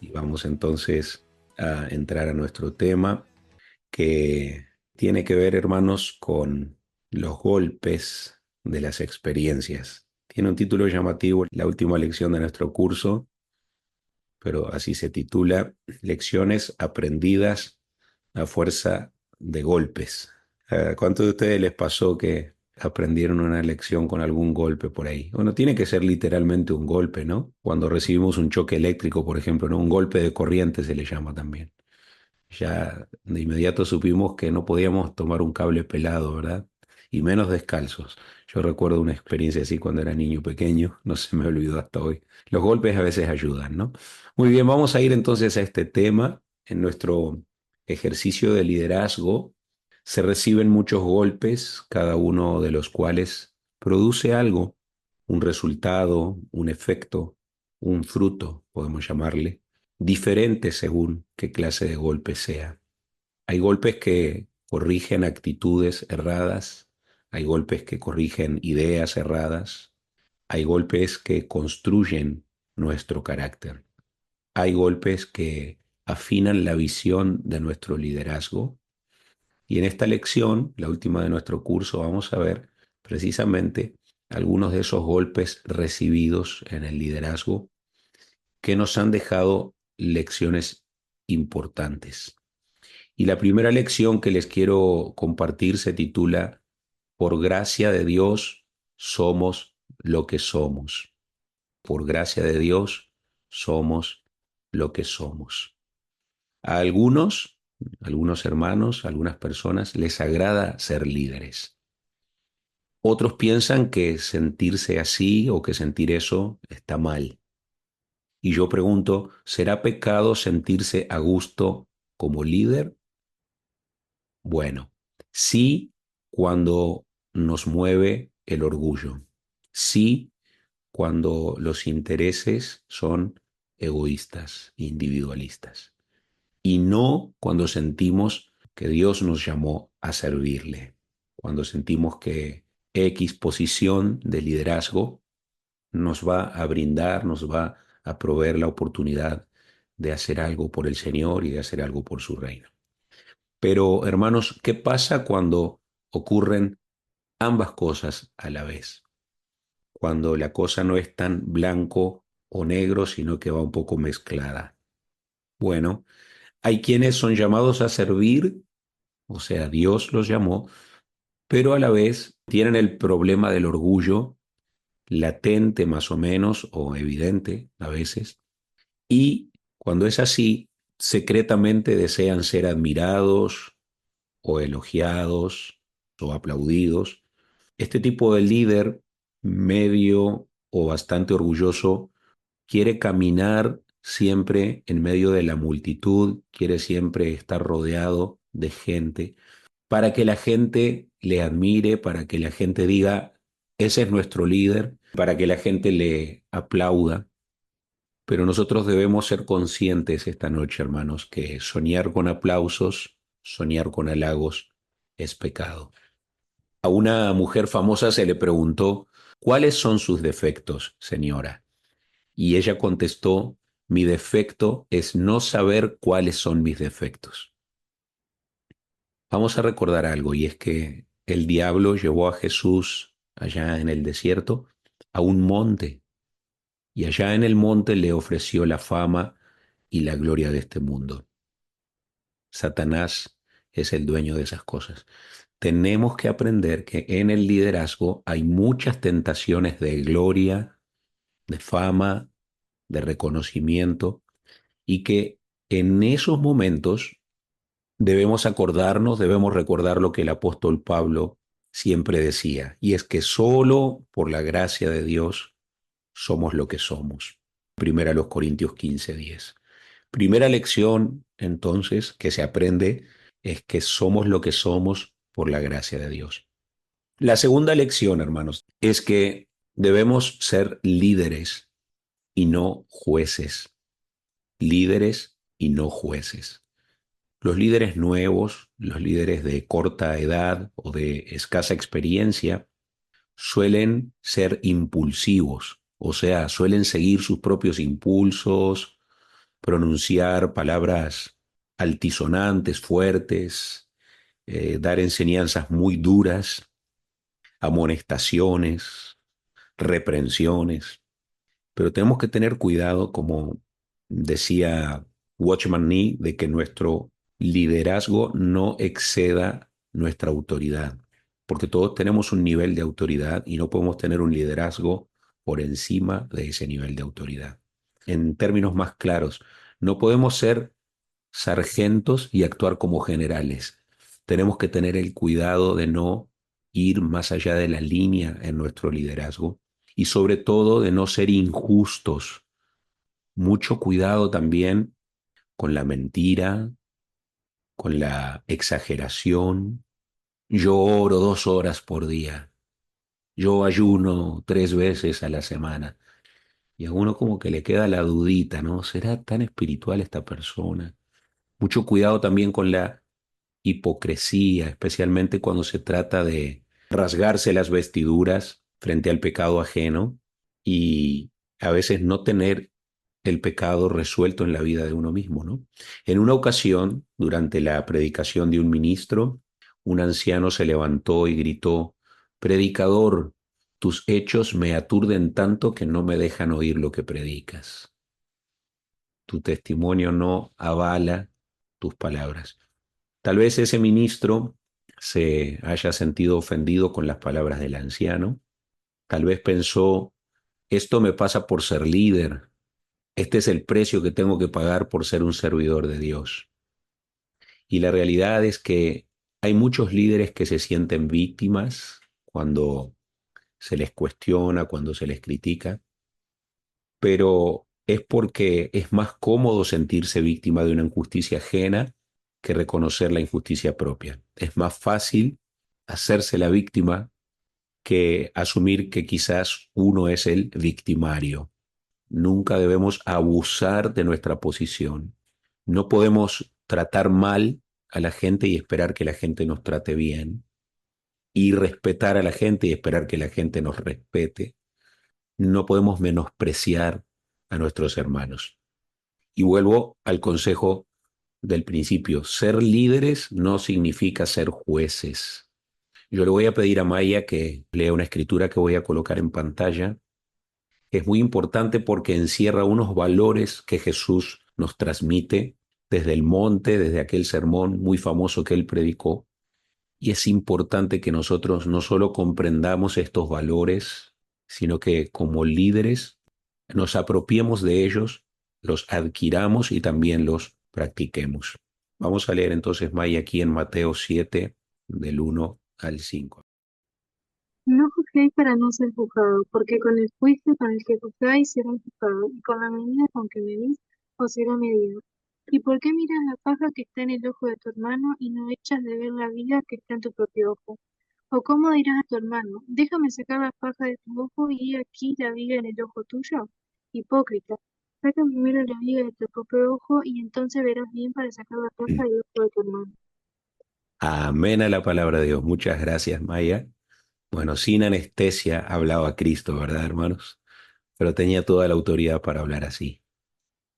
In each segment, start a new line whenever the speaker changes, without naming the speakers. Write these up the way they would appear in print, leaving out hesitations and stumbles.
Y vamos entonces a entrar a nuestro tema que tiene que ver, hermanos, con los golpes de las experiencias. Tiene un título llamativo, la última lección de nuestro curso, pero así se titula, Lecciones aprendidas a fuerza de golpes. ¿Cuántos de ustedes les pasó que aprendieron una lección con algún golpe por ahí? Bueno, tiene que ser literalmente un golpe, ¿no? Cuando recibimos un choque eléctrico, por ejemplo, ¿no? Un golpe de corriente se le llama también. Ya de inmediato supimos que no podíamos tomar un cable pelado, ¿verdad? Y menos descalzos. Yo recuerdo una experiencia así cuando era niño pequeño, no se me olvidó hasta hoy. Los golpes a veces ayudan, ¿no? Muy bien, vamos a ir entonces a este tema. En nuestro ejercicio de liderazgo se reciben muchos golpes, cada uno de los cuales produce algo, un resultado, un efecto, un fruto, podemos llamarle diferente según qué clase de golpe sea. Hay golpes que corrigen actitudes erradas, hay golpes que corrigen ideas erradas, hay golpes que construyen nuestro carácter, hay golpes que afinan la visión de nuestro liderazgo. Y en esta lección, la última de nuestro curso, vamos a ver precisamente algunos de esos golpes recibidos en el liderazgo que nos han dejado lecciones importantes. Y la primera lección que les quiero compartir se titula Por gracia de Dios somos lo que somos. Por gracia de Dios somos lo que somos. A algunos hermanos, a algunas personas les agrada ser líderes. Otros piensan que sentirse así o que sentir eso está mal. Y yo pregunto, ¿será pecado sentirse a gusto como líder? Bueno, sí cuando nos mueve el orgullo, sí cuando los intereses son egoístas, individualistas, y no cuando sentimos que Dios nos llamó a servirle, cuando sentimos que X posición de liderazgo nos va a brindar, nos va a proveer la oportunidad de hacer algo por el Señor y de hacer algo por su reino. Pero, hermanos, ¿qué pasa cuando ocurren ambas cosas a la vez? Cuando la cosa no es tan blanco o negro, sino que va un poco mezclada. Bueno, hay quienes son llamados a servir, o sea, Dios los llamó, pero a la vez tienen el problema del orgullo latente más o menos, o evidente a veces, y cuando es así, secretamente desean ser admirados o elogiados o aplaudidos. Este tipo de líder medio o bastante orgulloso quiere caminar siempre en medio de la multitud, quiere siempre estar rodeado de gente, para que la gente le admire, para que la gente diga, ese es nuestro líder, para que la gente le aplauda. Pero nosotros debemos ser conscientes esta noche, hermanos, que soñar con aplausos, soñar con halagos, es pecado. A una mujer famosa se le preguntó, ¿cuáles son sus defectos, señora? Y ella contestó, mi defecto es no saber cuáles son mis defectos. Vamos a recordar algo, y es que el diablo llevó a Jesús allá en el desierto a un monte, y allá en el monte le ofreció la fama y la gloria de este mundo. Satanás es el dueño de esas cosas. Tenemos que aprender que en el liderazgo hay muchas tentaciones de gloria, de fama, de reconocimiento, y que en esos momentos debemos acordarnos, debemos recordar lo que el apóstol Pablo siempre decía, y es que solo por la gracia de Dios somos lo que somos. Primera a los Corintios 15:10. Primera lección, entonces, que se aprende es que somos lo que somos por la gracia de Dios. La segunda lección, hermanos, es que debemos ser líderes y no jueces. Líderes y no jueces. Los líderes nuevos, los líderes de corta edad o de escasa experiencia, suelen ser impulsivos, o sea, suelen seguir sus propios impulsos, pronunciar palabras altisonantes, fuertes, dar enseñanzas muy duras, amonestaciones, reprensiones. Pero tenemos que tener cuidado, como decía Watchman Nee, de que nuestro liderazgo no exceda nuestra autoridad, porque todos tenemos un nivel de autoridad y no podemos tener un liderazgo por encima de ese nivel de autoridad. En términos más claros, no podemos ser sargentos y actuar como generales. Tenemos que tener el cuidado de no ir más allá de la línea en nuestro liderazgo y sobre todo de no ser injustos. Mucho cuidado también con la mentira, con la exageración. Yo oro 2 horas por día. Yo ayuno 3 veces a la semana. Y a uno como que le queda la dudita, ¿no? ¿Será tan espiritual esta persona? Mucho cuidado también con la hipocresía, especialmente cuando se trata de rasgarse las vestiduras frente al pecado ajeno y a veces no tener el pecado resuelto en la vida de uno mismo, ¿no? En una ocasión, durante la predicación de un ministro, un anciano se levantó y gritó: Predicador, tus hechos me aturden tanto que no me dejan oír lo que predicas. Tu testimonio no avala tus palabras. Tal vez ese ministro se haya sentido ofendido con las palabras del anciano. Tal vez pensó: esto me pasa por ser líder. Este es el precio que tengo que pagar por ser un servidor de Dios. Y la realidad es que hay muchos líderes que se sienten víctimas cuando se les cuestiona, cuando se les critica, pero es porque es más cómodo sentirse víctima de una injusticia ajena que reconocer la injusticia propia. Es más fácil hacerse la víctima que asumir que quizás uno es el victimario. Nunca debemos abusar de nuestra posición. No podemos tratar mal a la gente y esperar que la gente nos trate bien, y respetar a la gente y esperar que la gente nos respete. No podemos menospreciar a nuestros hermanos. Y vuelvo al consejo del principio: ser líderes no significa ser jueces. Yo le voy a pedir a Maya que lea una escritura que voy a colocar en pantalla. Es muy importante porque encierra unos valores que Jesús nos transmite desde el monte, desde aquel sermón muy famoso que él predicó. Y es importante que nosotros no solo comprendamos estos valores, sino que como líderes nos apropiemos de ellos, los adquiramos y también los practiquemos. Vamos a leer entonces, Maya, aquí en Mateo 7, del 1 al 5.
No juzguéis para no ser juzgados, porque con el juicio con el que juzgáis serán juzgados, y con la medida con que medís os será medido. ¿Y por qué miras la paja que está en el ojo de tu hermano y no echas de ver la viga que está en tu propio ojo? ¿O cómo dirás a tu hermano, déjame sacar la paja de tu ojo y he aquí la viga en el ojo tuyo? Hipócrita, saca primero la viga de tu propio ojo y entonces verás bien para sacar la paja del ojo de tu hermano.
Amén a la palabra de Dios. Muchas gracias, Maya. Bueno, sin anestesia hablaba Cristo, ¿verdad, hermanos? Pero tenía toda la autoridad para hablar así.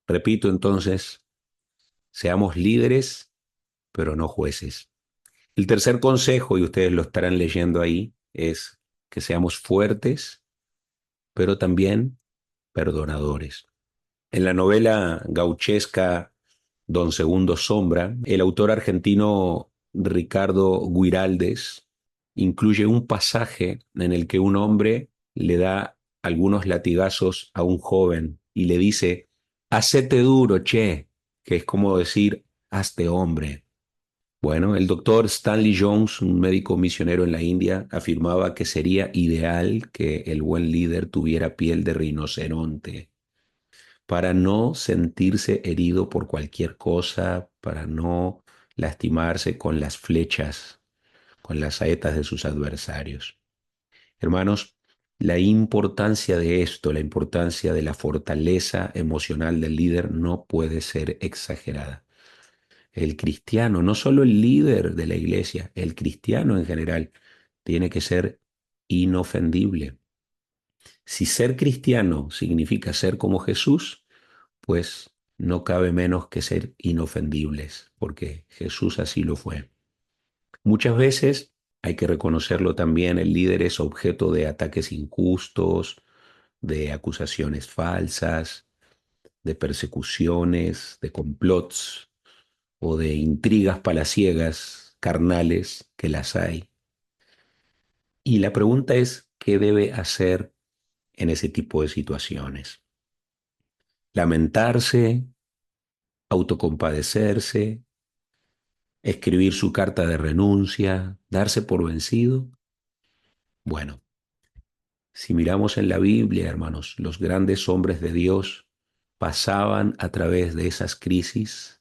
Repito entonces: seamos líderes, pero no jueces. El tercer consejo, y ustedes lo estarán leyendo ahí, es que seamos fuertes, pero también perdonadores. En la novela gauchesca Don Segundo Sombra, el autor argentino Ricardo Guiraldes incluye un pasaje en el que un hombre le da algunos latigazos a un joven y le dice: hacete duro, che, que es como decir: hazte hombre. Bueno, el doctor Stanley Jones, un médico misionero en la India, afirmaba que sería ideal que el buen líder tuviera piel de rinoceronte para no sentirse herido por cualquier cosa, para no lastimarse con las flechas, con las saetas de sus adversarios. Hermanos, la importancia de esto, la importancia de la fortaleza emocional del líder no puede ser exagerada. El cristiano, no solo el líder de la iglesia, el cristiano en general, tiene que ser inofendible. Si ser cristiano significa ser como Jesús, pues no cabe menos que ser inofendibles, porque Jesús así lo fue. Muchas veces, hay que reconocerlo también, el líder es objeto de ataques injustos, de acusaciones falsas, de persecuciones, de complots o de intrigas palaciegas, carnales, que las hay. Y la pregunta es, ¿qué debe hacer en ese tipo de situaciones? Lamentarse, autocompadecerse, escribir su carta de renuncia, darse por vencido. Bueno, si miramos en la Biblia, hermanos, los grandes hombres de Dios pasaban a través de esas crisis,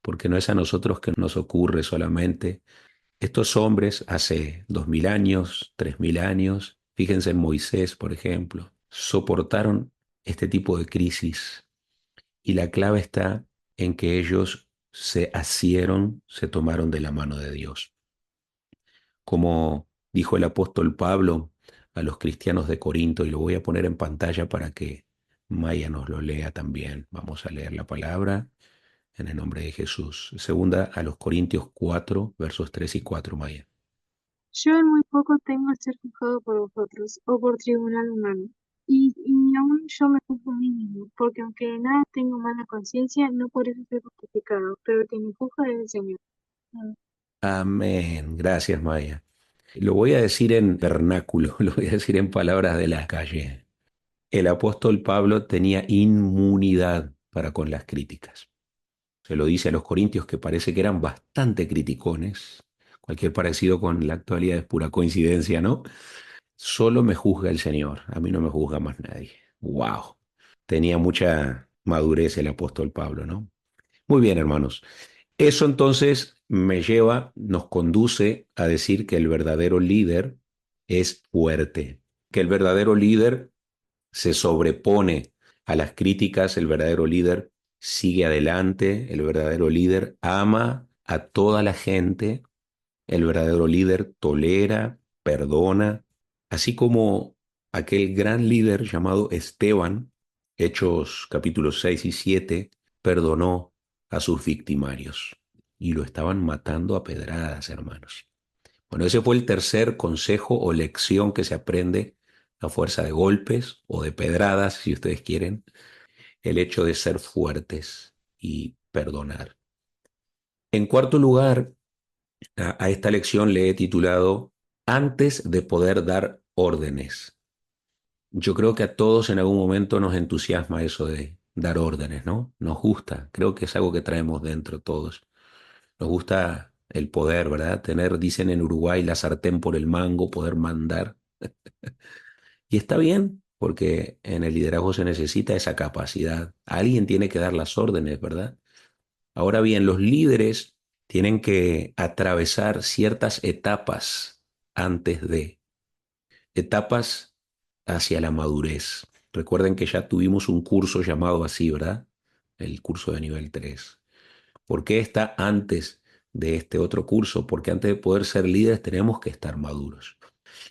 porque no es a nosotros que nos ocurre solamente. Estos hombres hace 2000 años, 3000 años, fíjense en Moisés, por ejemplo, soportaron este tipo de crisis y la clave está en que ellos se asieron, se tomaron de la mano de Dios. Como dijo el apóstol Pablo a los cristianos de Corinto, y lo voy a poner en pantalla para que Maya nos lo lea también. Vamos a leer la palabra en el nombre de Jesús. Segunda a los Corintios 4, versos 3 y 4, Maya.
Yo en muy poco tengo a ser juzgado por vosotros, o por tribunal humano. Y aún yo me juzgo a mí mismo, porque aunque de nada tengo mala conciencia, no por eso soy justificado, pero el que me juzga es el Señor. Mm.
Amén. Gracias, Maya. Lo voy a decir en vernáculo, lo voy a decir en palabras de la calle. El apóstol Pablo tenía inmunidad para con las críticas. Se lo dice a los corintios que parece que eran bastante criticones. Cualquier parecido con la actualidad es pura coincidencia, ¿no? Solo me juzga el Señor, a mí no me juzga más nadie. ¡Wow! Tenía mucha madurez el apóstol Pablo, ¿no? Muy bien, hermanos. Eso entonces me lleva, nos conduce a decir que el verdadero líder es fuerte, que el verdadero líder se sobrepone a las críticas, el verdadero líder sigue adelante, el verdadero líder ama a toda la gente, el verdadero líder tolera, perdona, así como aquel gran líder llamado Esteban, Hechos capítulos 6 y 7, perdonó a sus victimarios y lo estaban matando a pedradas, hermanos. Bueno, ese fue el tercer consejo o lección que se aprende a fuerza de golpes o de pedradas, si ustedes quieren, el hecho de ser fuertes y perdonar. En cuarto lugar, a esta lección le he titulado Antes de poder dar órdenes. Yo creo que a todos en algún momento nos entusiasma eso de dar órdenes, ¿no? Nos gusta, creo que es algo que traemos dentro todos. Nos gusta el poder, ¿verdad? Tener, dicen en Uruguay, la sartén por el mango, poder mandar. Y está bien, porque en el liderazgo se necesita esa capacidad. Alguien tiene que dar las órdenes, ¿verdad? Ahora bien, los líderes tienen que atravesar ciertas etapas antes de, etapas hacia la madurez. Recuerden que ya tuvimos un curso llamado así, ¿verdad? El curso de nivel 3. ¿Por qué está antes de este otro curso? Porque antes de poder ser líderes tenemos que estar maduros.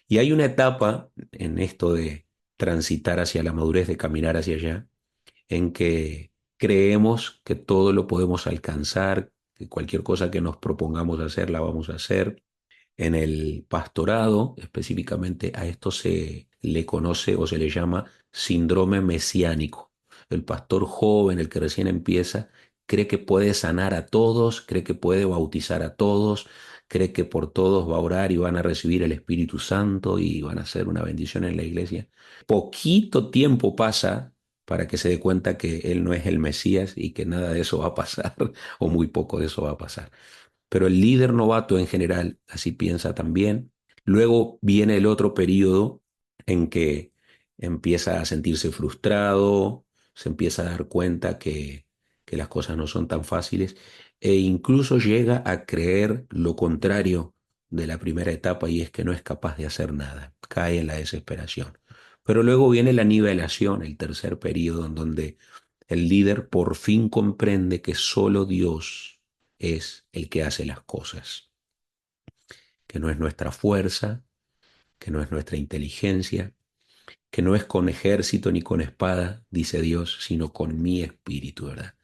Y hay una etapa en esto de transitar hacia la madurez, de caminar hacia allá, en que creemos que todo lo podemos alcanzar, que cualquier cosa que nos propongamos hacer la vamos a hacer. En el pastorado, específicamente, a esto se le conoce o se le llama síndrome mesiánico. El pastor joven, el que recién empieza, cree que puede sanar a todos, cree que puede bautizar a todos, cree que por todos va a orar y van a recibir el Espíritu Santo y van a hacer una bendición en la iglesia. Poquito tiempo pasa para que se dé cuenta que él no es el Mesías y que nada de eso va a pasar, o muy poco de eso va a pasar. Pero el líder novato en general así piensa también. Luego viene el otro periodo en que empieza a sentirse frustrado, se empieza a dar cuenta que las cosas no son tan fáciles e incluso llega a creer lo contrario de la primera etapa y es que no es capaz de hacer nada, cae en la desesperación. Pero luego viene la nivelación, el tercer periodo en donde el líder por fin comprende que solo Dios es el que hace las cosas, que no es nuestra fuerza, que no es nuestra inteligencia, que no es con ejército ni con espada, dice Dios, sino con mi espíritu, ¿verdad?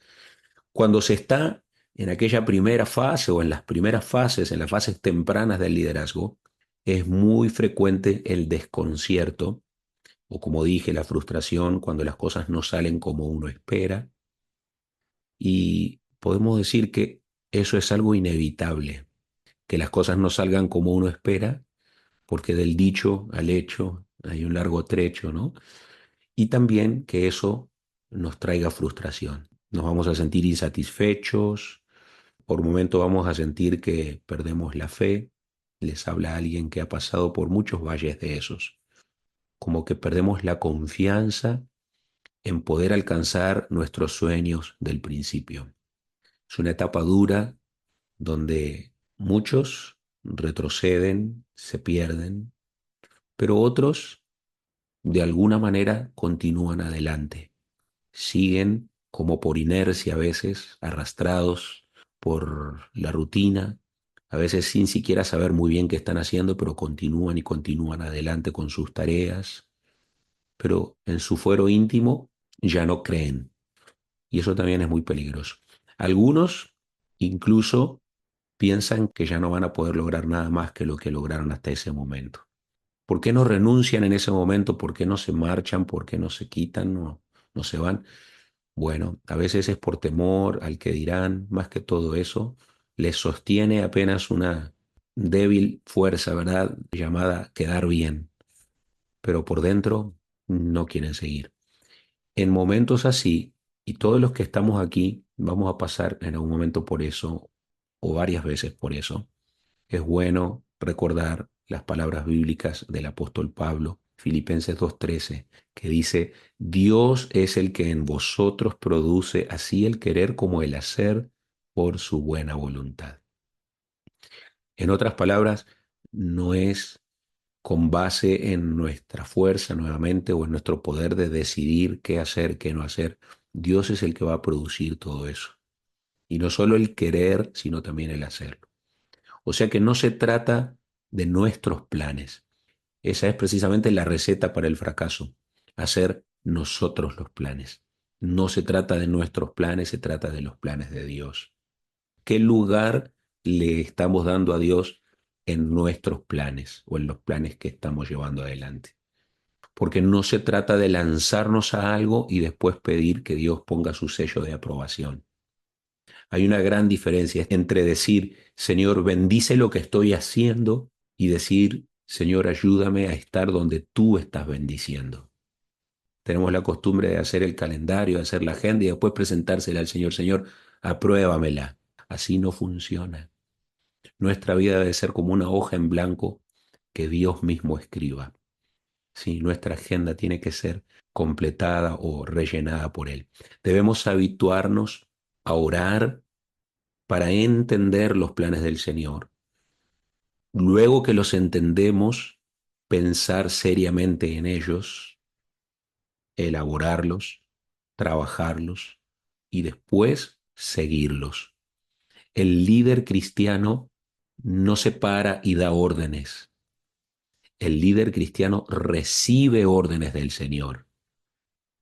Cuando se está en aquella primera fase o en las primeras fases, en las fases tempranas del liderazgo, es muy frecuente el desconcierto o, como dije, la frustración cuando las cosas no salen como uno espera. Y podemos decir que eso es algo inevitable, que las cosas no salgan como uno espera, porque del dicho al hecho hay un largo trecho, ¿no? Y también que eso nos traiga frustración. Nos vamos a sentir insatisfechos, por momentos vamos a sentir que perdemos la fe. Les habla alguien que ha pasado por muchos valles de esos, como que perdemos la confianza en poder alcanzar nuestros sueños del principio. Es una etapa dura donde muchos retroceden, se pierden, pero otros de alguna manera continúan adelante, siguen como por inercia a veces, arrastrados por la rutina, a veces sin siquiera saber muy bien qué están haciendo, pero continúan y continúan adelante con sus tareas, pero en su fuero íntimo ya no creen, y eso también es muy peligroso. Algunos incluso piensan que ya no van a poder lograr nada más que lo que lograron hasta ese momento. ¿Por qué no renuncian en ese momento? ¿Por qué no se marchan? ¿Por qué no se quitan? No se van. Bueno, a veces es por temor al que dirán, más que todo eso, les sostiene apenas una débil fuerza, ¿verdad? Llamada quedar bien, pero por dentro no quieren seguir. En momentos así, y todos los que estamos aquí vamos a pasar en algún momento por eso, o varias veces por eso, es bueno recordar las palabras bíblicas del apóstol Pablo, Filipenses 2:13, que dice, Dios es el que en vosotros produce así el querer como el hacer por su buena voluntad. En otras palabras, no es con base en nuestra fuerza nuevamente o en nuestro poder de decidir qué hacer, qué no hacer. Dios es el que va a producir todo eso. Y no solo el querer, sino también el hacerlo. O sea que no se trata de nuestros planes. Esa es precisamente la receta para el fracaso, hacer nosotros los planes. No se trata de nuestros planes, se trata de los planes de Dios. ¿Qué lugar le estamos dando a Dios en nuestros planes o en los planes que estamos llevando adelante? Porque no se trata de lanzarnos a algo y después pedir que Dios ponga su sello de aprobación. Hay una gran diferencia entre decir, Señor, bendice lo que estoy haciendo y decir, Señor, ayúdame a estar donde tú estás bendiciendo. Tenemos la costumbre de hacer el calendario, de hacer la agenda y después presentársela al Señor. Señor, apruébamela. Así no funciona. Nuestra vida debe ser como una hoja en blanco que Dios mismo escriba. Sí, nuestra agenda tiene que ser completada o rellenada por Él. Debemos habituarnos a orar para entender los planes del Señor. Luego que los entendemos, pensar seriamente en ellos, elaborarlos, trabajarlos y después seguirlos. El líder cristiano no se para y da órdenes. El líder cristiano recibe órdenes del Señor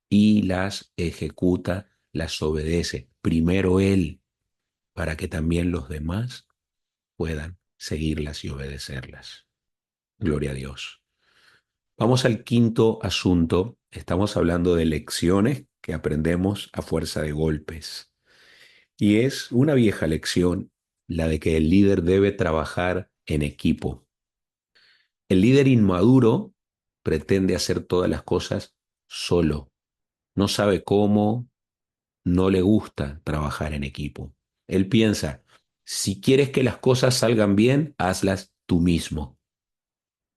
y las ejecuta, las obedece. Primero Él, para que también los demás puedan seguirlas y obedecerlas. Gloria a Dios. Vamos al quinto asunto. Estamos hablando de lecciones que aprendemos a fuerza de golpes. Y es una vieja lección, la de que el líder debe trabajar en equipo. El líder inmaduro pretende hacer todas las cosas solo. No sabe cómo, no le gusta trabajar en equipo. Él piensa, si quieres que las cosas salgan bien, hazlas tú mismo.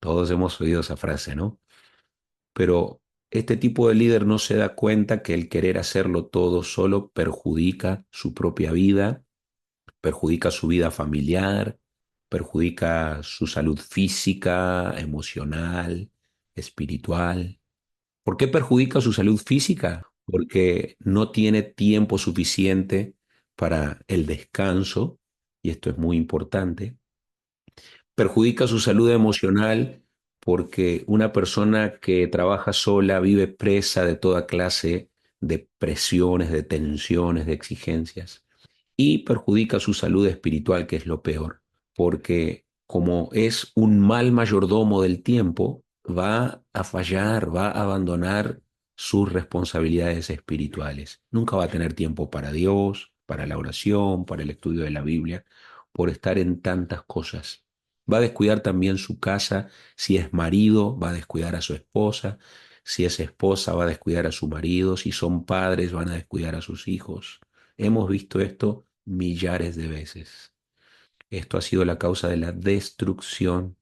Todos hemos oído esa frase, ¿no? Pero este tipo de líder no se da cuenta que el querer hacerlo todo solo perjudica su propia vida, perjudica su vida familiar, perjudica su salud física, emocional, espiritual. ¿Por qué perjudica su salud física? Porque no tiene tiempo suficiente para el descanso, y esto es muy importante. Perjudica su salud emocional porque una persona que trabaja sola vive presa de toda clase de presiones, de tensiones, de exigencias. y perjudica su salud espiritual, que es lo peor, porque como es un mal mayordomo del tiempo, va a fallar, va a abandonar sus responsabilidades espirituales. Nunca va a tener tiempo para Dios, para la oración, para el estudio de la Biblia, por estar en tantas cosas. Va a descuidar también su casa. Si es marido, va a descuidar a su esposa. Si es esposa, va a descuidar a su marido. Si son padres, van a descuidar a sus hijos. Hemos visto esto millares de veces. Esto ha sido la causa de la destrucción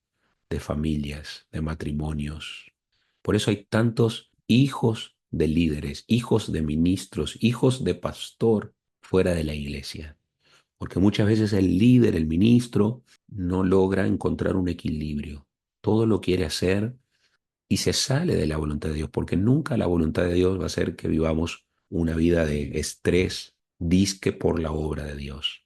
de familias, de matrimonios. Por eso hay tantos hijos de líderes, hijos de ministros, hijos de pastor fuera de la iglesia. Porque muchas veces el líder, el ministro, no logra encontrar un equilibrio. Todo lo quiere hacer y se sale de la voluntad de Dios, porque nunca la voluntad de Dios va a ser que vivamos una vida de estrés, disque por la obra de Dios.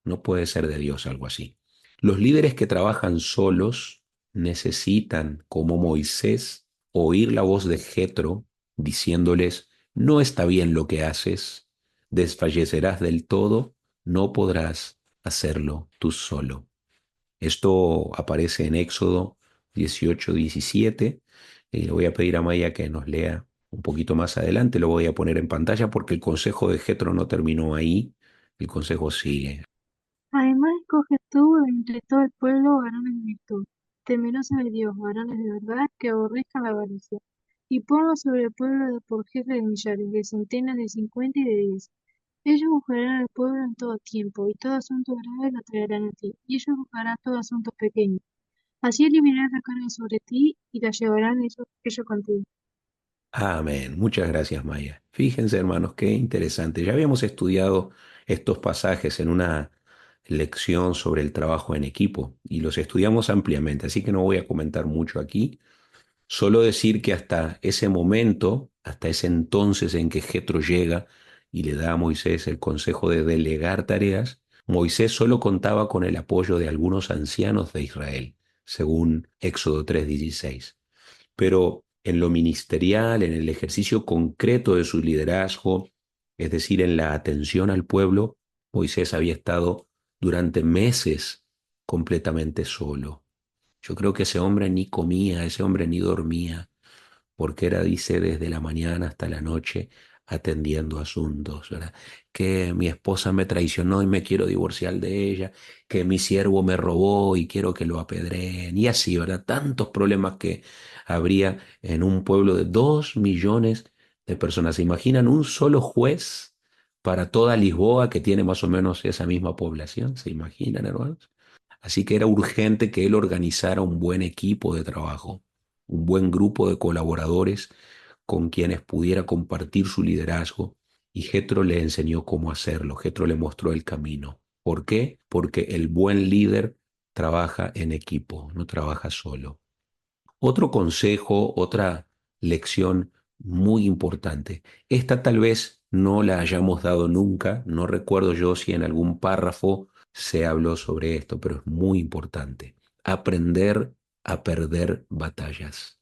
No puede ser de Dios algo así. Los líderes que trabajan solos necesitan, como Moisés, oír la voz de Jetro diciéndoles: no está bien lo que haces, desfallecerás del todo, no podrás hacerlo tú solo. Esto aparece en Éxodo 18:17. Le voy a pedir a Maya que nos lea un poquito más adelante. Lo voy a poner en pantalla porque el consejo de Jetro no terminó ahí. El consejo sigue.
Además, escoge tú de entre todo el pueblo varones de virtud, temerosos de Dios, varones de verdad, que aborrezcan la avaricia, y ponlos sobre el pueblo por jefe de millares, de centenas, de 50 y de 10. Ellos juzgarán al pueblo en todo tiempo, y todo asunto grave lo traerán a ti, y ellos juzgarán todo asunto pequeño. Así eliminarás la carga sobre ti, y la llevarán ellos contigo.
Amén. Muchas gracias, Maya. Fíjense, hermanos, qué interesante. Ya habíamos estudiado estos pasajes en una lección sobre el trabajo en equipo y los estudiamos ampliamente, así que no voy a comentar mucho aquí. Solo decir que hasta ese momento, hasta ese entonces en que Jetro llega y le da a Moisés el consejo de delegar tareas, Moisés solo contaba con el apoyo de algunos ancianos de Israel, según Éxodo 3:16. Pero en lo ministerial, en el ejercicio concreto de su liderazgo, es decir, en la atención al pueblo, Moisés había estado durante meses completamente solo. Yo creo que ese hombre ni comía, ese hombre ni dormía, porque era, dice, desde la mañana hasta la noche atendiendo asuntos, ¿verdad? Que mi esposa me traicionó y me quiero divorciar de ella, que mi siervo me robó y quiero que lo apedreen, y así, ¿verdad? Tantos problemas que habría en un pueblo de 2 millones de personas. ¿Se imaginan un solo juez para toda Lisboa que tiene más o menos esa misma población? ¿Se imaginan, hermanos? Así que era urgente que él organizara un buen equipo de trabajo, un buen grupo de colaboradores con quienes pudiera compartir su liderazgo, y Jetro le enseñó cómo hacerlo. Jetro le mostró el camino. ¿Por qué? Porque el buen líder trabaja en equipo, no trabaja solo. Otro consejo, otra lección muy importante. Esta tal vez no la hayamos dado nunca, no recuerdo yo si en algún párrafo se habló sobre esto, pero es muy importante. Aprender a perder batallas.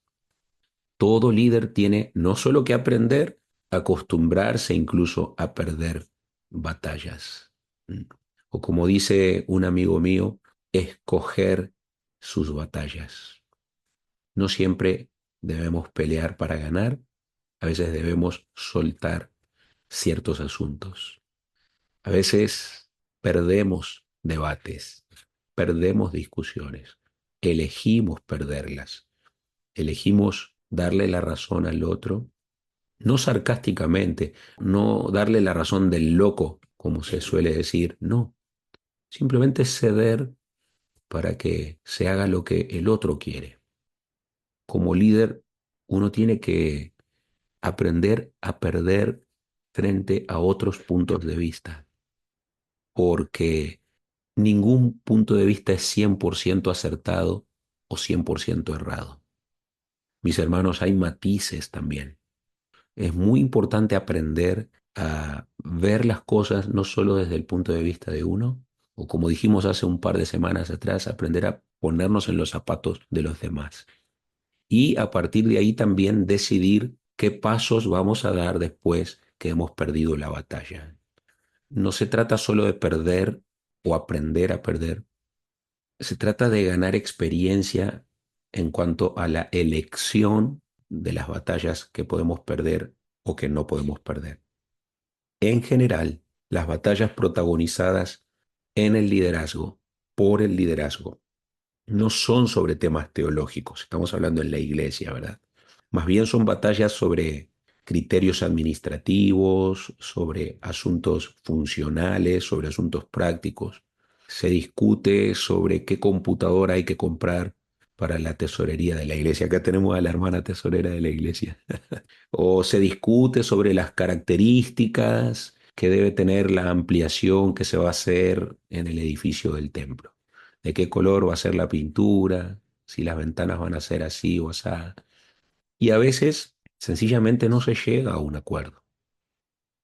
Todo líder tiene no solo que aprender, acostumbrarse incluso a perder batallas. ¿Mm? O como dice un amigo mío, escoger sus batallas. No siempre debemos pelear para ganar, a veces debemos soltar ciertos asuntos. A veces perdemos debates, perdemos discusiones, elegimos perderlas, elegimos darle la razón al otro, no sarcásticamente, no darle la razón del loco, como se suele decir, no, simplemente ceder para que se haga lo que el otro quiere. Como líder, uno tiene que aprender a perder frente a otros puntos de vista, porque ningún punto de vista es 100% acertado o 100% errado. Mis hermanos, hay matices también. Es muy importante aprender a ver las cosas no solo desde el punto de vista de uno, o como dijimos hace un par de semanas atrás, aprender a ponernos en los zapatos de los demás. Y a partir de ahí también decidir qué pasos vamos a dar después que hemos perdido la batalla. No se trata solo de perder o aprender a perder, se trata de ganar experiencia en cuanto a la elección de las batallas que podemos perder o que no podemos perder. En general, las batallas protagonizadas en el liderazgo, por el liderazgo, no son sobre temas teológicos, estamos hablando en la iglesia, ¿verdad? Más bien son batallas sobre criterios administrativos, sobre asuntos funcionales, sobre asuntos prácticos. Se discute sobre qué computadora hay que comprar para la tesorería de la iglesia. Acá tenemos a la hermana tesorera de la iglesia. O se discute sobre las características que debe tener la ampliación que se va a hacer en el edificio del templo. De qué color va a ser la pintura, si las ventanas van a ser así o así. Y a veces sencillamente no se llega a un acuerdo.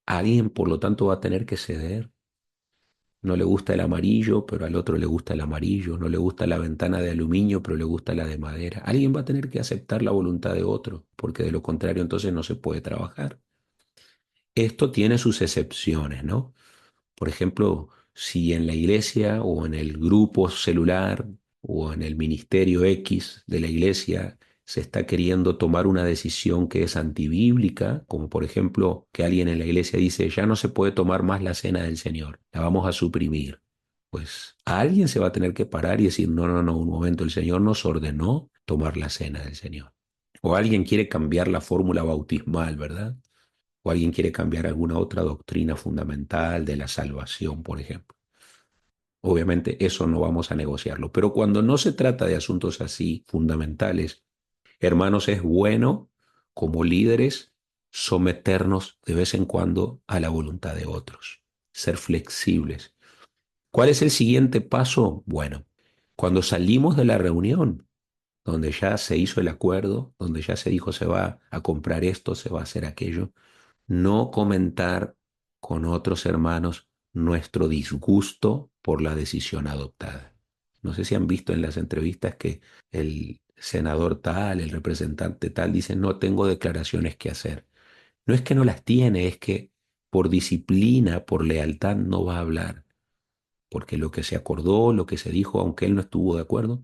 Alguien, por lo tanto, va a tener que ceder. No le gusta el amarillo, pero al otro le gusta el amarillo. No le gusta la ventana de aluminio, pero le gusta la de madera. Alguien va a tener que aceptar la voluntad de otro, porque de lo contrario entonces no se puede trabajar. Esto tiene sus excepciones, ¿no? Por ejemplo, si en la iglesia o en el grupo celular o en el ministerio X de la iglesia se está queriendo tomar una decisión que es antibíblica, como por ejemplo que alguien en la iglesia dice, ya no se puede tomar más la cena del Señor, la vamos a suprimir. Pues a alguien se va a tener que parar y decir, no, no, no, un momento, el Señor nos ordenó tomar la cena del Señor. O alguien quiere cambiar la fórmula bautismal, ¿verdad? O alguien quiere cambiar alguna otra doctrina fundamental de la salvación, por ejemplo. Obviamente eso no vamos a negociarlo, pero cuando no se trata de asuntos así fundamentales, hermanos, es bueno como líderes someternos de vez en cuando a la voluntad de otros, ser flexibles. ¿Cuál es el siguiente paso? Bueno, cuando salimos de la reunión, donde ya se hizo el acuerdo, donde ya se dijo se va a comprar esto, se va a hacer aquello, no comentar con otros hermanos nuestro disgusto por la decisión adoptada. No sé si han visto en las entrevistas que el senador tal, el representante tal, dice, no tengo declaraciones que hacer. No es que no las tiene, es que por disciplina, por lealtad no va a hablar, porque lo que se acordó, lo que se dijo, aunque él no estuvo de acuerdo,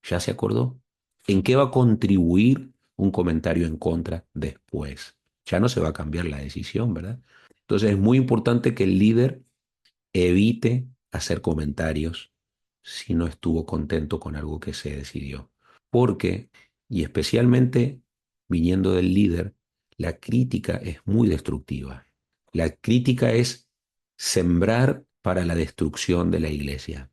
ya se acordó. ¿En qué va a contribuir un comentario en contra después? Ya no se va a cambiar la decisión, ¿verdad? Entonces es muy importante que el líder evite hacer comentarios si no estuvo contento con algo que se decidió. Porque, y especialmente viniendo del líder, la crítica es muy destructiva. La crítica es sembrar para la destrucción de la iglesia.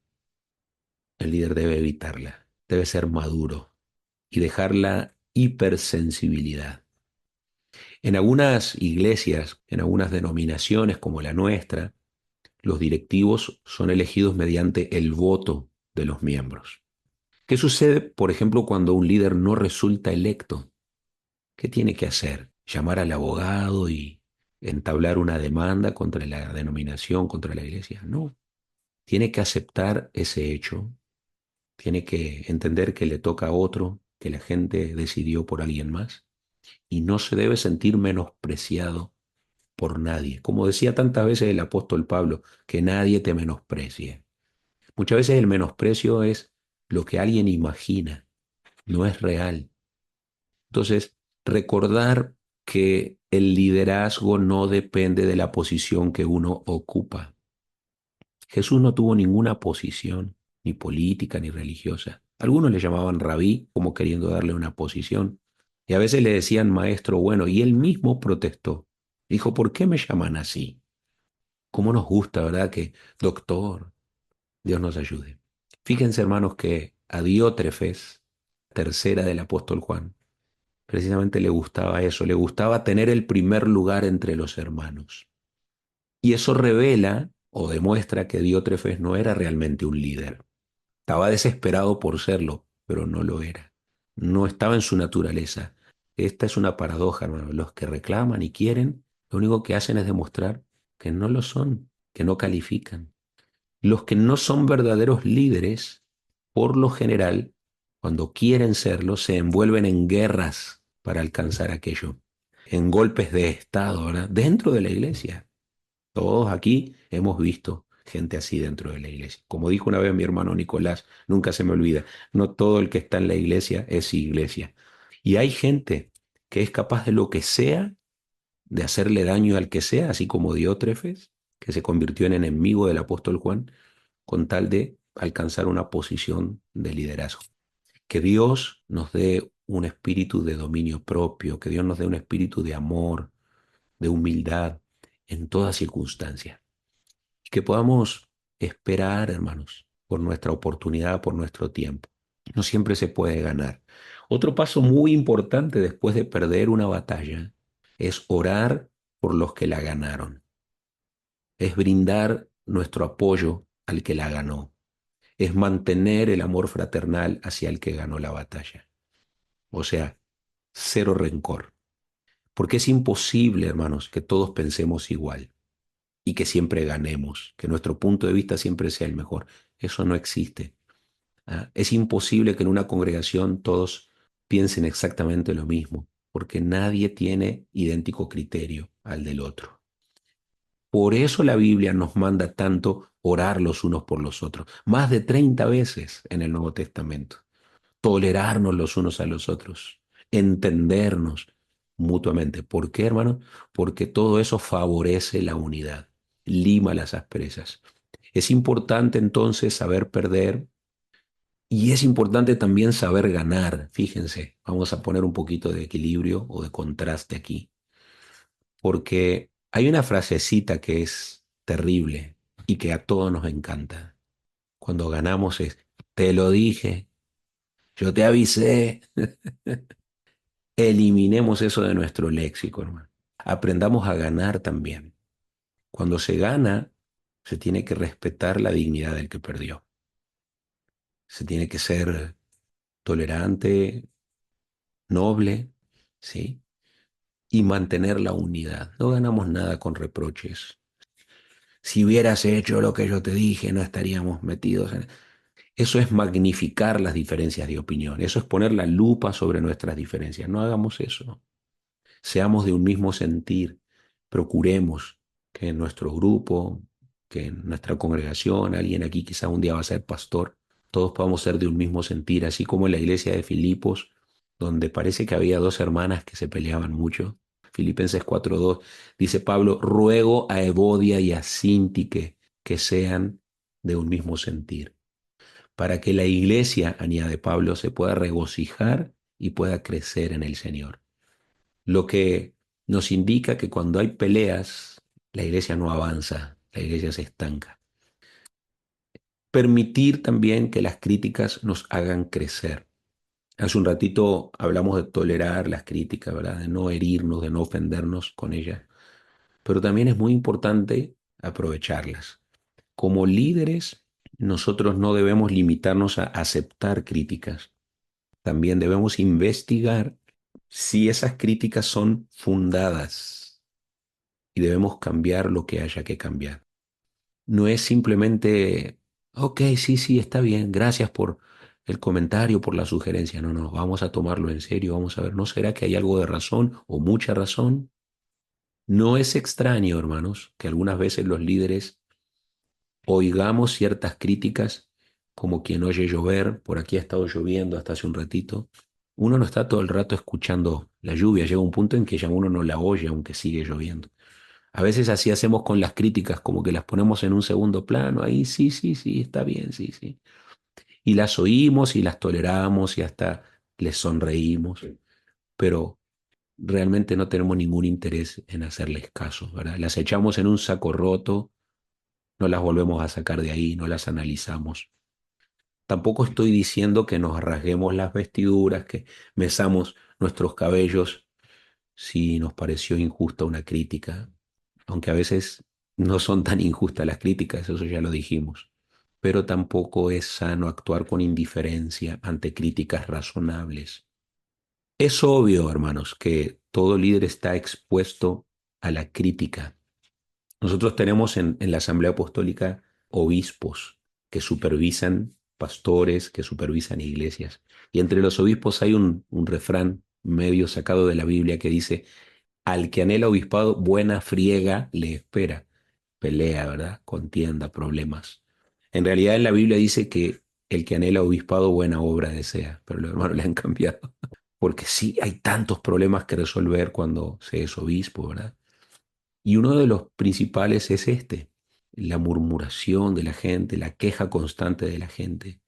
El líder debe evitarla, debe ser maduro y dejar la hipersensibilidad. En algunas iglesias, en algunas denominaciones como la nuestra, los directivos son elegidos mediante el voto de los miembros. ¿Qué sucede, por ejemplo, cuando un líder no resulta electo? ¿Qué tiene que hacer? ¿Llamar al abogado y entablar una demanda contra la denominación, contra la iglesia? No. Tiene que aceptar ese hecho, tiene que entender que le toca a otro, que la gente decidió por alguien más y no se debe sentir menospreciado por nadie. Como decía tantas veces el apóstol Pablo, que nadie te menosprecie. Muchas veces el menosprecio es lo que alguien imagina, no es real. Entonces, recordar que el liderazgo no depende de la posición que uno ocupa. Jesús no tuvo ninguna posición, ni política, ni religiosa. Algunos le llamaban rabí, como queriendo darle una posición, y a veces le decían maestro bueno, y él mismo protestó. Dijo, ¿por qué me llaman así? ¿Cómo nos gusta, verdad? Que doctor, Dios nos ayude. Fíjense, hermanos, que a Diótrefes, tercera del apóstol Juan, precisamente le gustaba eso, le gustaba tener el primer lugar entre los hermanos. Y eso revela o demuestra que Diótrefes no era realmente un líder. Estaba desesperado por serlo, pero no lo era. No estaba en su naturaleza. Esta es una paradoja, hermano. Los que reclaman y quieren, lo único que hacen es demostrar que no lo son, que no califican. Los que no son verdaderos líderes, por lo general, cuando quieren serlo, se envuelven en guerras para alcanzar aquello, en golpes de Estado, ¿verdad? Dentro de la iglesia. Todos aquí hemos visto gente así dentro de la iglesia. Como dijo una vez mi hermano Nicolás, nunca se me olvida, no todo el que está en la iglesia es iglesia. Y hay gente que es capaz de lo que sea, de hacerle daño al que sea, así como Diótrefes, que se convirtió en enemigo del apóstol Juan, con tal de alcanzar una posición de liderazgo. Que Dios nos dé un espíritu de dominio propio, que Dios nos dé un espíritu de amor, de humildad en toda circunstancia. Y que podamos esperar, hermanos, por nuestra oportunidad, por nuestro tiempo. No siempre se puede ganar. Otro paso muy importante después de perder una batalla es orar por los que la ganaron. Es brindar nuestro apoyo al que la ganó. Es mantener el amor fraternal hacia el que ganó la batalla. O sea, cero rencor. Porque es imposible, hermanos, que todos pensemos igual y que siempre ganemos, que nuestro punto de vista siempre sea el mejor. Eso no existe. ¿Ah? Es imposible que en una congregación todos piensen exactamente lo mismo, porque nadie tiene idéntico criterio al del otro. Por eso la Biblia nos manda tanto orar los unos por los otros, más de 30 veces en el Nuevo Testamento. Tolerarnos los unos a los otros, entendernos mutuamente. ¿Por qué, hermano? Porque todo eso favorece la unidad, lima las asperezas. Es importante entonces saber perder y es importante también saber ganar. Fíjense, vamos a poner un poquito de equilibrio o de contraste aquí, porque hay una frasecita que es terrible y que a todos nos encanta. Cuando ganamos es, te lo dije, yo te avisé. Eliminemos eso de nuestro léxico, hermano. Aprendamos a ganar también. Cuando se gana, se tiene que respetar la dignidad del que perdió. Se tiene que ser tolerante, noble, ¿sí? Y mantener la unidad. No ganamos nada con reproches. Si hubieras hecho lo que yo te dije, no estaríamos metidos en... Eso es magnificar las diferencias de opinión. Eso es poner la lupa sobre nuestras diferencias. No hagamos eso. Seamos de un mismo sentir, procuremos que en nuestro grupo, que en nuestra congregación, alguien aquí quizá un día va a ser pastor, todos podamos ser de un mismo sentir, así como en la iglesia de Filipos, donde parece que había dos hermanas que se peleaban mucho. Filipenses 4:2 dice Pablo, ruego a Evodia y a Síntique que sean de un mismo sentir, para que la iglesia, añade Pablo, se pueda regocijar y pueda crecer en el Señor. Lo que nos indica que cuando hay peleas, la iglesia no avanza, la iglesia se estanca. Permitir también que las críticas nos hagan crecer. Hace un ratito hablamos de tolerar las críticas, ¿verdad? De no herirnos, de no ofendernos con ellas. Pero también es muy importante aprovecharlas. Como líderes, nosotros no debemos limitarnos a aceptar críticas. También debemos investigar si esas críticas son fundadas y debemos cambiar lo que haya que cambiar. No es simplemente, ok, sí, sí, está bien, gracias por el comentario, por la sugerencia. No, no, vamos a tomarlo en serio, vamos a ver, ¿no será que hay algo de razón o mucha razón? No es extraño, hermanos, que algunas veces los líderes oigamos ciertas críticas como quien oye llover, por aquí ha estado lloviendo hasta hace un ratito. Uno no está todo el rato escuchando la lluvia, llega un punto en que ya uno no la oye aunque sigue lloviendo. A veces así hacemos con las críticas, como que las ponemos en un segundo plano, ahí sí, sí, sí, está bien, sí, sí. Y las oímos y las toleramos y hasta les sonreímos, pero realmente no tenemos ningún interés en hacerles caso, ¿verdad? Las echamos en un saco roto, no las volvemos a sacar de ahí, no las analizamos. Tampoco estoy diciendo que nos rasguemos las vestiduras, que mesamos nuestros cabellos si nos pareció injusta una crítica, aunque a veces no son tan injustas las críticas, eso ya lo dijimos, pero tampoco es sano actuar con indiferencia ante críticas razonables. Es obvio, hermanos, que todo líder está expuesto a la crítica. Nosotros tenemos en la Asamblea Apostólica obispos que supervisan pastores, que supervisan iglesias. Y entre los obispos hay un refrán medio sacado de la Biblia que dice, al que anhela obispado, buena friega le espera. pelea, ¿verdad? Contienda, problemas. En realidad en la Biblia dice que el que anhela obispado buena obra desea, pero los hermanos le han cambiado. Porque sí, hay tantos problemas que resolver cuando se es obispo, ¿verdad? Y uno de los principales es este, la murmuración de la gente, la queja constante de la gente,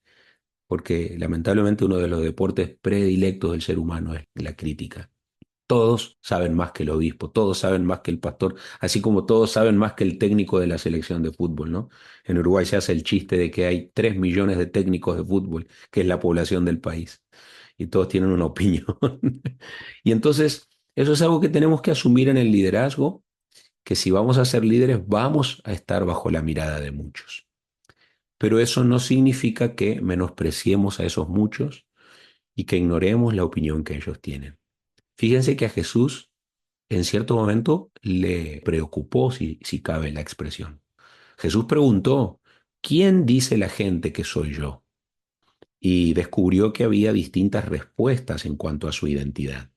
porque lamentablemente uno de los deportes predilectos del ser humano es la crítica. Todos saben más que el obispo, todos saben más que el pastor, así como todos saben más que el técnico de la selección de fútbol, ¿no? En Uruguay se hace el chiste de que hay 3 millones de técnicos de fútbol, que es la población del país, y todos tienen una opinión. Y entonces, eso es algo que tenemos que asumir en el liderazgo, que si vamos a ser líderes, vamos a estar bajo la mirada de muchos. Pero eso no significa que menospreciemos a esos muchos y que ignoremos la opinión que ellos tienen. Fíjense que a Jesús en cierto momento le preocupó, si cabe la expresión. Jesús preguntó, ¿quién dice la gente que soy yo? Y descubrió que había distintas respuestas en cuanto a su identidad.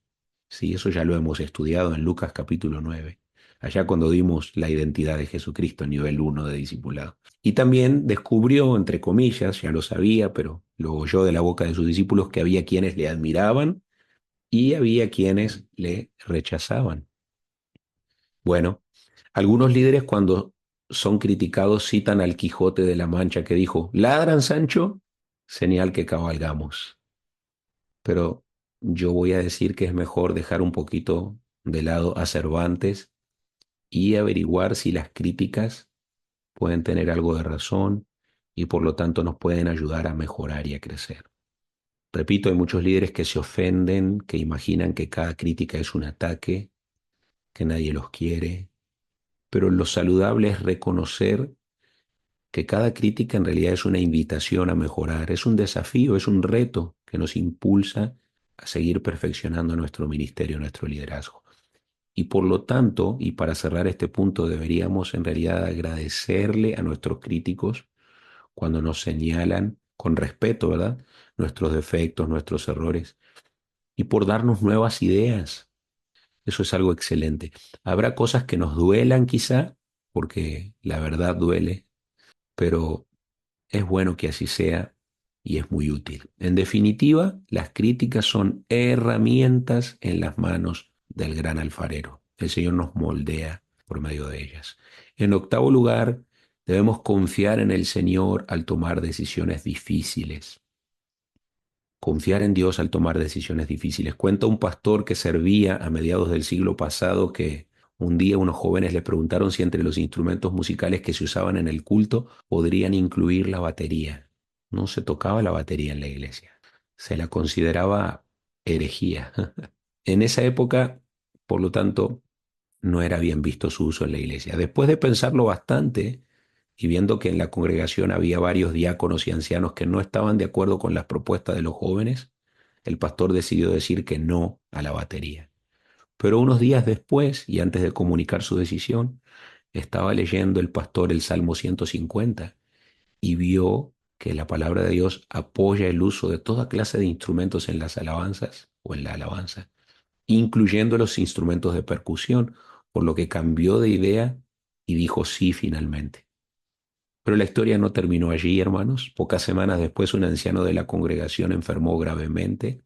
Sí, eso ya lo hemos estudiado en Lucas capítulo 9, allá cuando dimos la identidad de Jesucristo, nivel 1 de discipulado. Y también descubrió, entre comillas, ya lo sabía, pero lo oyó de la boca de sus discípulos, que había quienes le admiraban y había quienes le rechazaban. Bueno, algunos líderes cuando son criticados citan al Quijote de la Mancha que dijo, ¿ladran, Sancho? Señal que cabalgamos. Pero yo voy a decir que es mejor dejar un poquito de lado a Cervantes y averiguar si las críticas pueden tener algo de razón y por lo tanto nos pueden ayudar a mejorar y a crecer. Repito, hay muchos líderes que se ofenden, que imaginan que cada crítica es un ataque, que nadie los quiere, pero lo saludable es reconocer que cada crítica en realidad es una invitación a mejorar, es un desafío, es un reto que nos impulsa a seguir perfeccionando nuestro ministerio, nuestro liderazgo. Y por lo tanto, y para cerrar este punto, deberíamos en realidad agradecerle a nuestros críticos cuando nos señalan con respeto, ¿verdad? Nuestros defectos, nuestros errores, y por darnos nuevas ideas. Eso es algo excelente. Habrá cosas que nos duelan quizá, porque la verdad duele, pero es bueno que así sea y es muy útil. En definitiva, las críticas son herramientas en las manos del gran alfarero. El Señor nos moldea por medio de ellas. En octavo lugar, debemos confiar en el Señor al tomar decisiones difíciles. Confiar en Dios al tomar decisiones difíciles. Cuenta un pastor que servía a mediados del siglo pasado que un día unos jóvenes le preguntaron si entre los instrumentos musicales que se usaban en el culto podrían incluir la batería. No se tocaba la batería en la iglesia. Se la consideraba herejía. En esa época, por lo tanto, no era bien visto su uso en la iglesia. Después de pensarlo bastante y viendo que en la congregación había varios diáconos y ancianos que no estaban de acuerdo con las propuestas de los jóvenes, el pastor decidió decir que no a la batería. Pero unos días después, y antes de comunicar su decisión, estaba leyendo el pastor el Salmo 150 y vio que la palabra de Dios apoya el uso de toda clase de instrumentos en las alabanzas o en la alabanza, incluyendo los instrumentos de percusión, por lo que cambió de idea y dijo sí finalmente. Pero la historia no terminó allí, hermanos. Pocas semanas después, un anciano de la congregación enfermó gravemente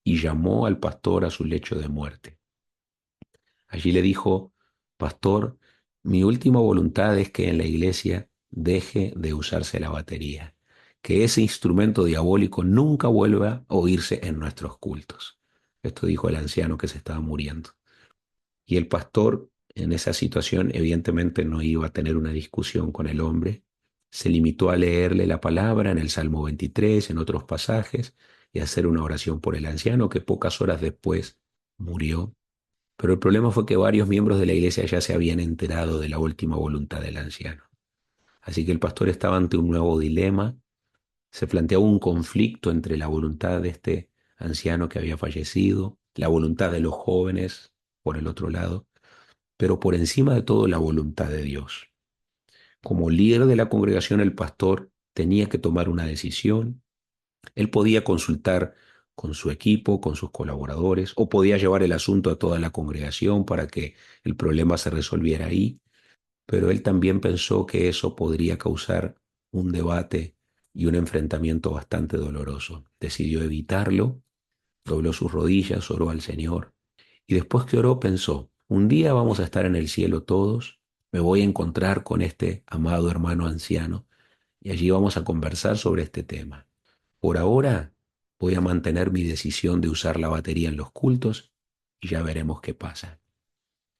y llamó al pastor a su lecho de muerte. Allí le dijo, pastor, mi última voluntad es que en la iglesia deje de usarse la batería, que ese instrumento diabólico nunca vuelva a oírse en nuestros cultos. Esto dijo el anciano que se estaba muriendo. Y el pastor en esa situación evidentemente no iba a tener una discusión con el hombre. Se limitó a leerle la palabra en el Salmo 23, en otros pasajes, y a hacer una oración por el anciano que pocas horas después murió. Pero el problema fue que varios miembros de la iglesia ya se habían enterado de la última voluntad del anciano. Así que el pastor estaba ante un nuevo dilema. Se planteaba un conflicto entre la voluntad de este anciano que había fallecido, la voluntad de los jóvenes, por el otro lado, pero por encima de todo la voluntad de Dios. Como líder de la congregación, el pastor tenía que tomar una decisión. Él podía consultar con su equipo, con sus colaboradores, o podía llevar el asunto a toda la congregación para que el problema se resolviera ahí. pero él también pensó que eso podría causar un debate y un enfrentamiento bastante doloroso. Decidió evitarlo, dobló sus rodillas, oró al Señor y después que oró pensó, un día vamos a estar en el cielo todos, me voy a encontrar con este amado hermano anciano y allí vamos a conversar sobre este tema. Por ahora voy a mantener mi decisión de usar la batería en los cultos y ya veremos qué pasa.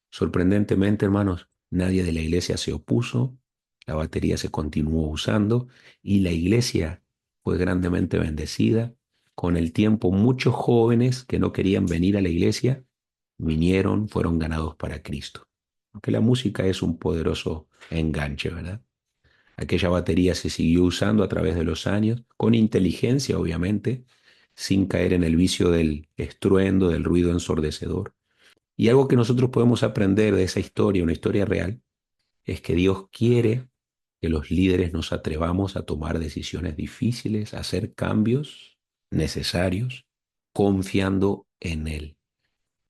Sorprendentemente, hermanos, nadie de la iglesia se opuso, la batería se continuó usando y la iglesia fue grandemente bendecida. Con el tiempo, muchos jóvenes que no querían venir a la iglesia vinieron, fueron ganados para Cristo. Porque la música es un poderoso enganche, ¿verdad? Aquella batería se siguió usando a través de los años, con inteligencia, obviamente, sin caer en el vicio del estruendo, del ruido ensordecedor. Y algo que nosotros podemos aprender de esa historia, una historia real, es que Dios quiere que los líderes nos atrevamos a tomar decisiones difíciles, a hacer cambios necesarios, confiando en Él.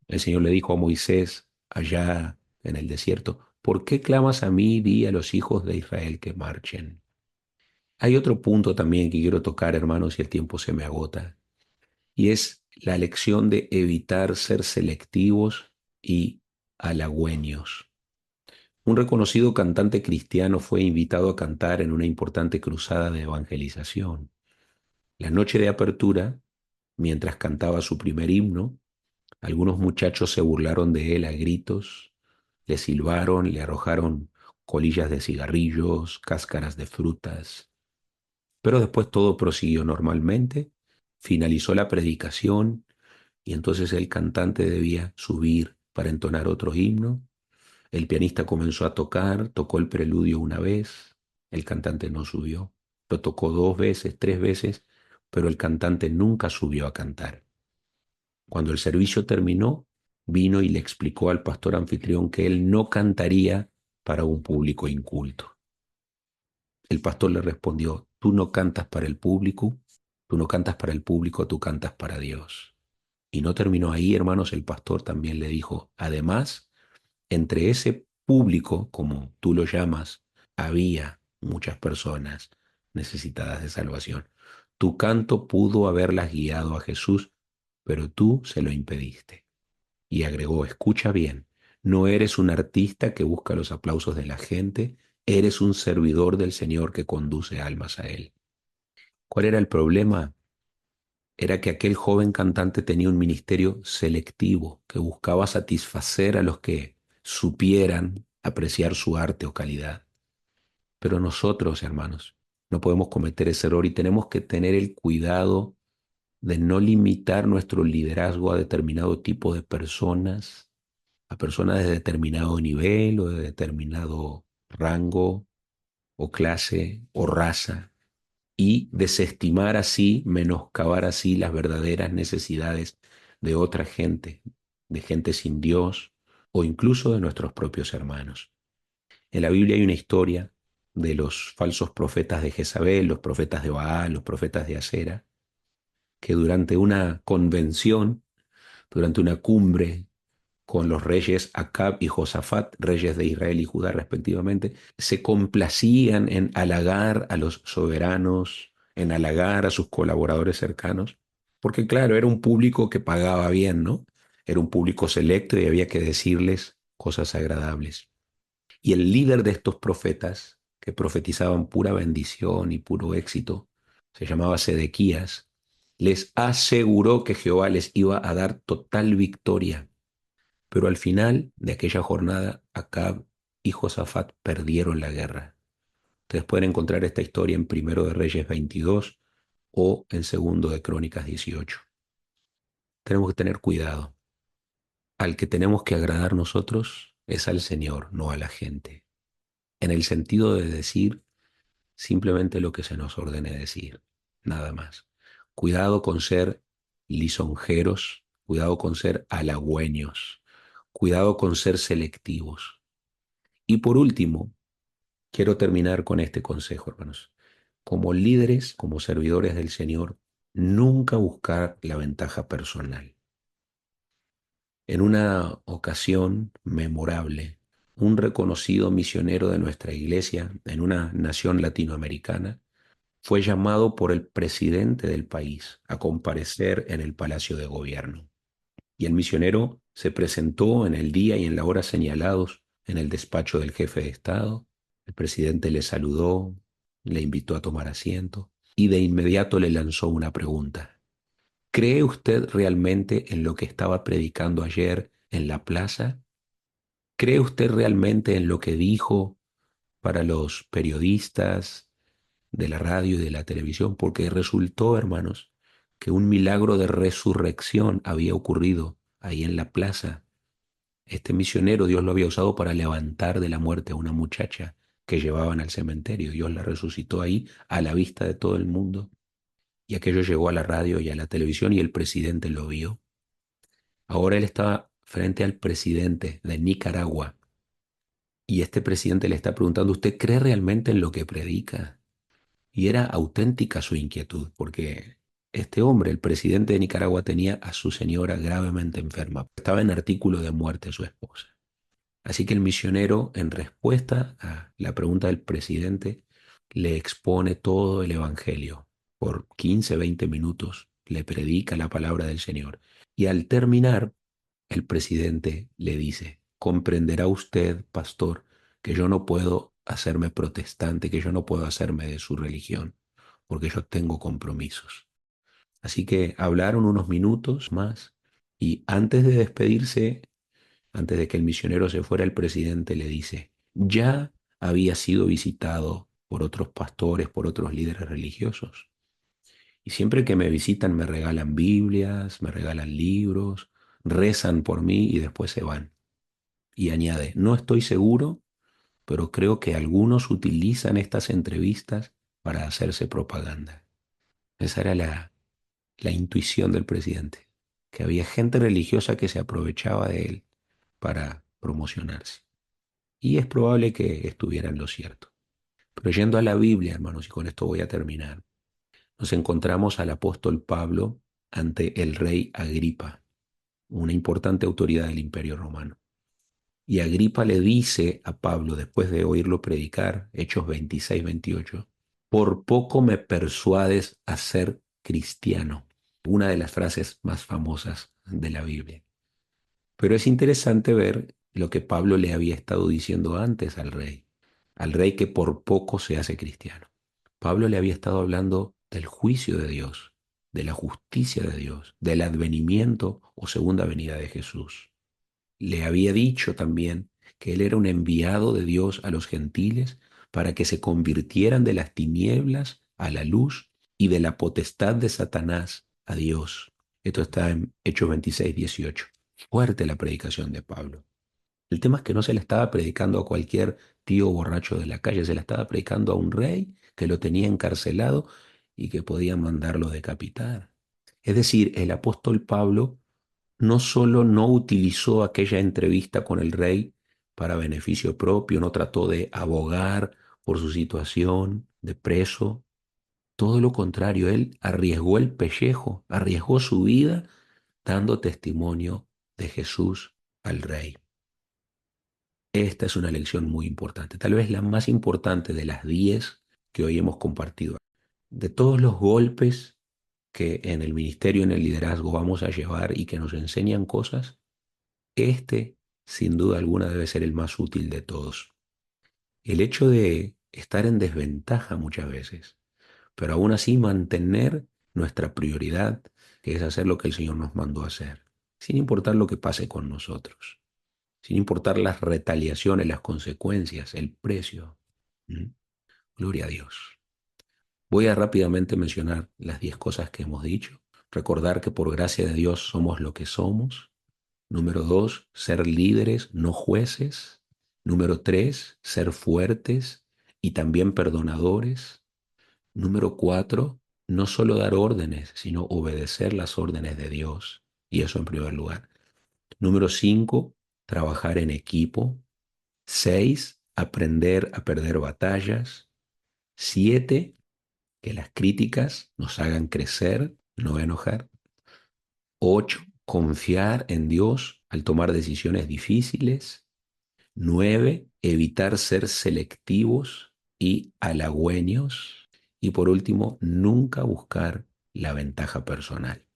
El Señor le dijo a Moisés allá en el desierto, ¿por qué clamas a mí? Di a los hijos de Israel que marchen. Hay otro punto también que quiero tocar, hermanos, y el tiempo se me agota, y es la lección de evitar ser selectivos y halagüeños. Un reconocido cantante cristiano fue invitado a cantar en una importante cruzada de evangelización. La noche de apertura, mientras cantaba su primer himno, algunos muchachos se burlaron de él a gritos, le silbaron, le arrojaron colillas de cigarrillos, cáscaras de frutas. Pero después todo prosiguió normalmente, finalizó la predicación y entonces el cantante debía subir para entonar otro himno. El pianista comenzó a tocar, tocó el preludio una vez, el cantante no subió, lo tocó dos veces, tres veces, pero el cantante nunca subió a cantar. Cuando el servicio terminó, vino y le explicó al pastor anfitrión que él no cantaría para un público inculto. El pastor le respondió, tú no cantas para el público, tú no cantas para el público, tú cantas para Dios. Y no terminó ahí, hermanos, el pastor también le dijo, además, entre ese público, como tú lo llamas, había muchas personas necesitadas de salvación. Tu canto pudo haberlas guiado a Jesús, pero tú se lo impediste. Y agregó, escucha bien, no eres un artista que busca los aplausos de la gente, eres un servidor del Señor que conduce almas a Él. ¿Cuál era el problema? Era que aquel joven cantante tenía un ministerio selectivo que buscaba satisfacer a los que supieran apreciar su arte o calidad. Pero nosotros, hermanos, no podemos cometer ese error y tenemos que tener el cuidado de no limitar nuestro liderazgo a determinado tipo de personas, a personas de determinado nivel o de determinado rango o clase o raza y desestimar así, menoscabar así las verdaderas necesidades de otra gente, de gente sin Dios o incluso de nuestros propios hermanos. En la Biblia hay una historia de los falsos profetas de Jezabel, los profetas de Baal, los profetas de Acera, que durante una convención, durante una cumbre con los reyes Acab y Josafat, reyes de Israel y Judá respectivamente, se complacían en halagar a los soberanos, en halagar a sus colaboradores cercanos, porque claro, era un público que pagaba bien, ¿no? Era un público selecto y había que decirles cosas agradables. Y el líder de estos profetas, que profetizaban pura bendición y puro éxito, se llamaba Sedequías, les aseguró que Jehová les iba a dar total victoria, pero al final de aquella jornada, Acab y Josafat perdieron la guerra. Ustedes pueden encontrar esta historia en Primero de Reyes 22 o en Segundo de Crónicas 18. Tenemos que tener cuidado. Al que tenemos que agradar nosotros es al Señor, no a la gente. En el sentido de decir simplemente lo que se nos ordene decir, nada más. Cuidado con ser lisonjeros, cuidado con ser halagüeños, cuidado con ser selectivos. Y por último, quiero terminar con este consejo, hermanos. Como líderes, como servidores del Señor, nunca buscar la ventaja personal. En una ocasión memorable, un reconocido misionero de nuestra iglesia en una nación latinoamericana, fue llamado por el presidente del país a comparecer en el Palacio de Gobierno. Y el misionero se presentó en el día y en la hora señalados en el despacho del jefe de Estado. El presidente le saludó, le invitó a tomar asiento y de inmediato le lanzó una pregunta. ¿Cree usted realmente en lo que estaba predicando ayer en la plaza? ¿Cree usted realmente en lo que dijo para los periodistas de la radio y de la televisión? Porque resultó, hermanos, que un milagro de resurrección había ocurrido ahí en la plaza. Este misionero Dios lo había usado para levantar de la muerte a una muchacha que llevaban al cementerio. Dios la resucitó ahí a la vista de todo el mundo. Y aquello llegó a la radio y a la televisión y el presidente lo vio. Ahora él estaba frente al presidente de Nicaragua y este presidente le está preguntando, ¿usted cree realmente en lo que predica? Y era auténtica su inquietud, porque este hombre, el presidente de Nicaragua, tenía a su señora gravemente enferma. Estaba en artículo de muerte su esposa. Así que el misionero, en respuesta a la pregunta del presidente, le expone todo el Evangelio. Por 15, 20 minutos le predica la palabra del Señor. Y al terminar, el presidente le dice, comprenderá usted, pastor, que yo no puedo hacerme protestante, que yo no puedo hacerme de su religión, porque yo tengo compromisos. Así que hablaron unos minutos más y antes de despedirse, antes de que el misionero se fuera, el presidente le dice, ya había sido visitado por otros pastores, por otros líderes religiosos. Y siempre que me visitan me regalan Biblias, me regalan libros, rezan por mí y después se van. Y añade, no estoy seguro, pero creo que algunos utilizan estas entrevistas para hacerse propaganda. Esa era la intuición del presidente, que había gente religiosa que se aprovechaba de él para promocionarse. Y es probable que estuviera en lo cierto. Pero yendo a la Biblia, hermanos, y con esto voy a terminar, nos encontramos al apóstol Pablo ante el rey Agripa, una importante autoridad del Imperio Romano. Y Agripa le dice a Pablo, después de oírlo predicar, Hechos 26, 28, por poco me persuades a ser cristiano, una de las frases más famosas de la Biblia. Pero es interesante ver lo que Pablo le había estado diciendo antes al rey que por poco se hace cristiano. Pablo le había estado hablando del juicio de Dios, de la justicia de Dios, del advenimiento o segunda venida de Jesús. Le había dicho también que él era un enviado de Dios a los gentiles para que se convirtieran de las tinieblas a la luz y de la potestad de Satanás a Dios. Esto está en Hechos 26, 18. Fuerte la predicación de Pablo. El tema es que no se le estaba predicando a cualquier tío borracho de la calle, se le estaba predicando a un rey que lo tenía encarcelado y que podía mandarlo decapitar. Es decir, el apóstol Pablo no solo no utilizó aquella entrevista con el rey para beneficio propio, no trató de abogar por su situación de preso, todo lo contrario, él arriesgó el pellejo, arriesgó su vida dando testimonio de Jesús al rey. Esta es una lección muy importante, tal vez la más importante de las 10 que hoy hemos compartido. De todos los golpes que en el ministerio, en el liderazgo vamos a llevar y que nos enseñan cosas, este, sin duda alguna, debe ser el más útil de todos. El hecho de estar en desventaja muchas veces, pero aún así mantener nuestra prioridad, que es hacer lo que el Señor nos mandó a hacer, sin importar lo que pase con nosotros, sin importar las retaliaciones, las consecuencias, el precio. ¿Mm? Gloria a Dios. Voy a rápidamente mencionar las 10 cosas que hemos dicho. Recordar que por gracia de Dios somos lo que somos. Número 2, ser líderes, no jueces. Número 3, ser fuertes y también perdonadores. Número 4, no solo dar órdenes, sino obedecer las órdenes de Dios. Y eso en primer lugar. Número 5, trabajar en equipo. 6, aprender a perder batallas. 7, que las críticas nos hagan crecer, no enojar. 8, confiar en Dios al tomar decisiones difíciles. 9, evitar ser selectivos y halagüeños. Y por último, nunca buscar la ventaja personal.